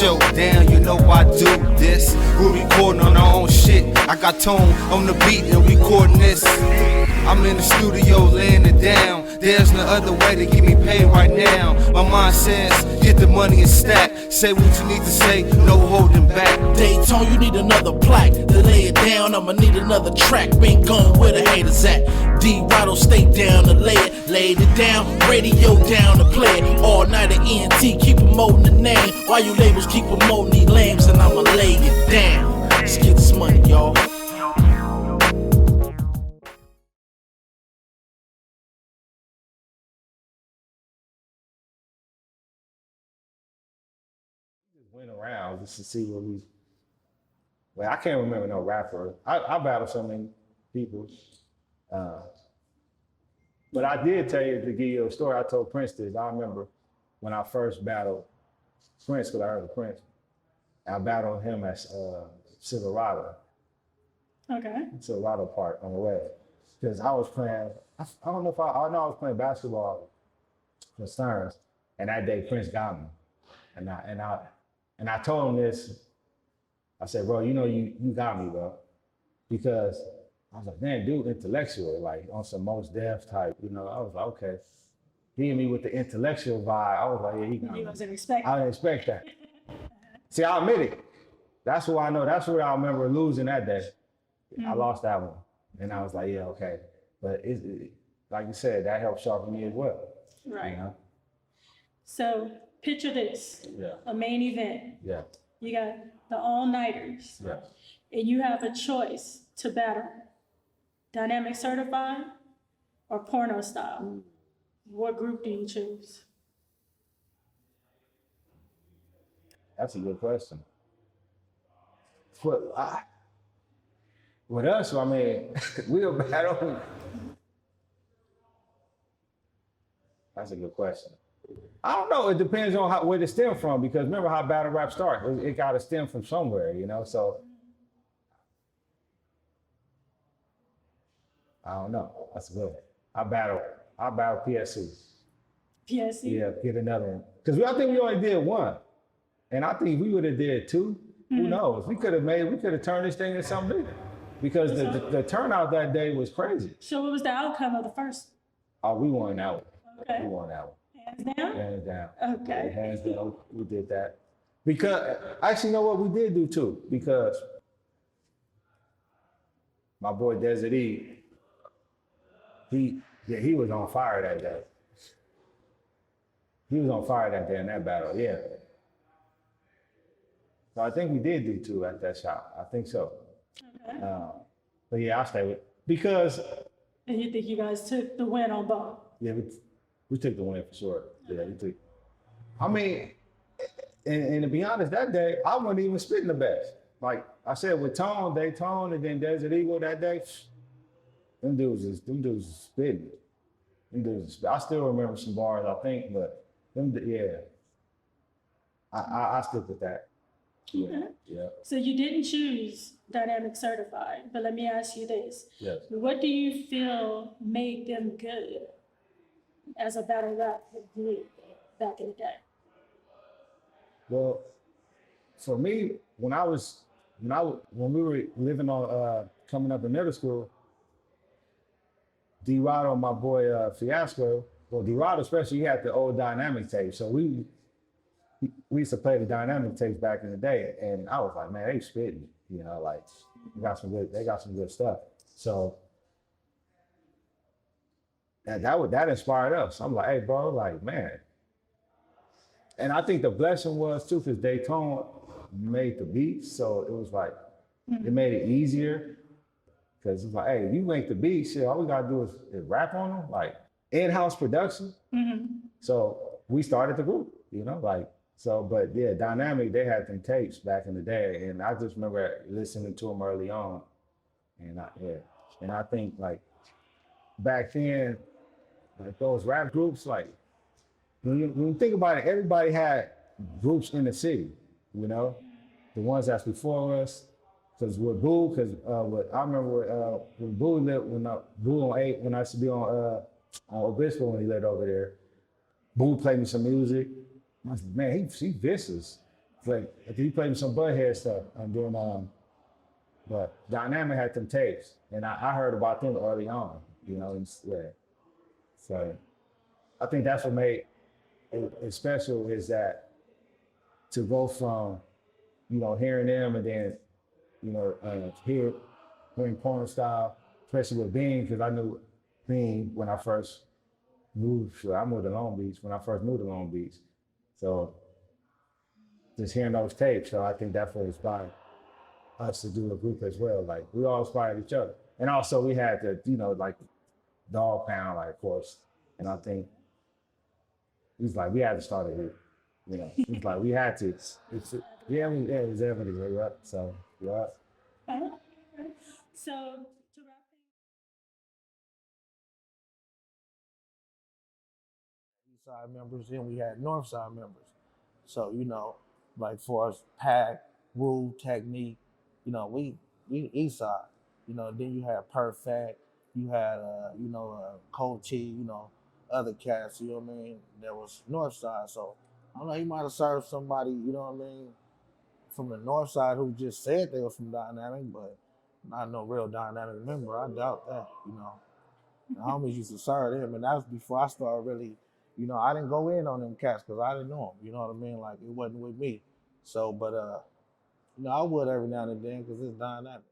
Showdown, you know I do this. We're recording on our own shit. I got Tone on the beat and recording this. I'm in the studio laying it down. There's no other way to get me paid right now. My mind says, get the money and stack. Say what you need to say, no holding back. Daytone, you need another plaque to lay it down. I'ma need another track. Been gone where the haters at. D-Rotto, stay down to lay it. Laid it down, radio down to play it. All night at ENT, keep promoting the name. Why you labels keep promoting these lames, and I'ma lay it down. Let's get this money, y'all. Went around just to see what we. Well, I can't remember no rapper. I battled so many people, but I did tell you, to give you a story. I told Prince this. I remember when I first battled Prince, because I heard of Prince. I battled him at Silverado. Okay. Silverado Park on the way, because I was playing. I don't know if I know I was playing basketball for Stearns, and that day Prince got me, and I told him this. I said, bro, you know you got me, bro, because I was like, man, dude, intellectual, like on some Most Def type, you know. I was like, okay. He hit me with the intellectual vibe. I was like, yeah, he got me. You wasn't expecting. I didn't expect that. See, I admit it. That's what I know. That's what I remember losing that day. I lost that one, and I was like, yeah, okay. But like you said, that helped sharpen me as well. Right. You know? So picture this. Yeah. A main event. Yeah. You got the all-nighters. Yeah. And you have a choice to battle Dynamic Certified or Porno Style. What group do you choose? That's a good question. With us, I mean, we'll battle. That's a good question. I don't know. It depends on where it stems from, because remember how battle rap starts. It got to stem from somewhere, you know. So I don't know. That's a good one. I battle PSC. PSC? Yeah, get another one. Because I think we only did one, and I think we would have did two. Who knows? We could have turned this thing into something bigger, because the turnout that day was crazy. So what was the outcome of the first? Oh, we won that one. Okay. We won that one. Hands down? Hands down. Okay. Yeah, hands down. We did that. Because, actually, you know what we did do too? Because my boy Desert E, he was on fire that day. He was on fire that day in that battle, yeah. So I think we did do two at that shot. I think so. Okay. But yeah, I'll stay with because. And you think you guys took the win on both? Yeah, we took the win for sure. Yeah, we took. I mean, and to be honest, that day I wasn't even spitting the best. Like I said, with Tone, and then Desert Eagle that day, them dudes is spitting. Them dudes, I still remember some bars, I think, but yeah. I stick with that. Yeah. Okay. Yeah. So you didn't choose Dynamic Certified, but let me ask you this. Yes. What do you feel made them good as a battle rap group back in the day? Well, for me, when we were living on coming up in middle school, D-Rotto and my boy Fiasco, well, D-Rotto especially, he had the old Dynamic tape. So we used to play the Dynamic tapes back in the day, and I was like, man, they spitting, you know, like they got some good stuff. So that inspired us. I'm like, hey, bro, like, man. And I think the blessing was too, because Daytone made the beats, so it was like it made it easier. Because it's like, hey, you make the beats, shit, all we gotta do is rap on them, like in-house production. So we started the group, you know, like. So, but yeah, Dynamic, they had them tapes back in the day, and I just remember listening to them early on, and I think like back then, like those rap groups, like when you think about it, everybody had groups in the city, you know, the ones that's before us. Because with Boo, I remember when Boo lived, Boo on 8, when I used to be on Obispo when he lived over there, Boo played me some music. I was like, man, he vicious. he played some Butthead stuff, and then but Dynamic had them tapes, and I heard about them early on, you know, and yeah. So I think that's what made it special is that to go from, you know, hearing them and then, you know, hearing porno style, especially with Bean, because I knew Bean when I first moved. So I moved to Long Beach when I first moved to Long Beach. So just hearing those tapes, so I think that's what inspired us to do a group as well. Like we all inspired each other, and also we had the, you know, like Dog Pound, like of course, and I think he's like we had to start a group. You know, he's like we had to. It was definitely right. So yeah. So to wrap things. East side members, then we had north side members. So, you know, like for us pack, rule, technique, you know, we east side. You know, then you had Perfect, you had Cold T, you know, other cats, you know what I mean? There was north side. So I don't know, he might have served somebody, you know what I mean, from the north side who just said they were from Dynamic, but not no real Dynamic member. I doubt that, you know. The homies used to serve them, and that was before I started really, you know, I didn't go in on them cats because I didn't know them. You know what I mean? Like it wasn't with me. So, but you know, I would every now and then because it's Dynamic.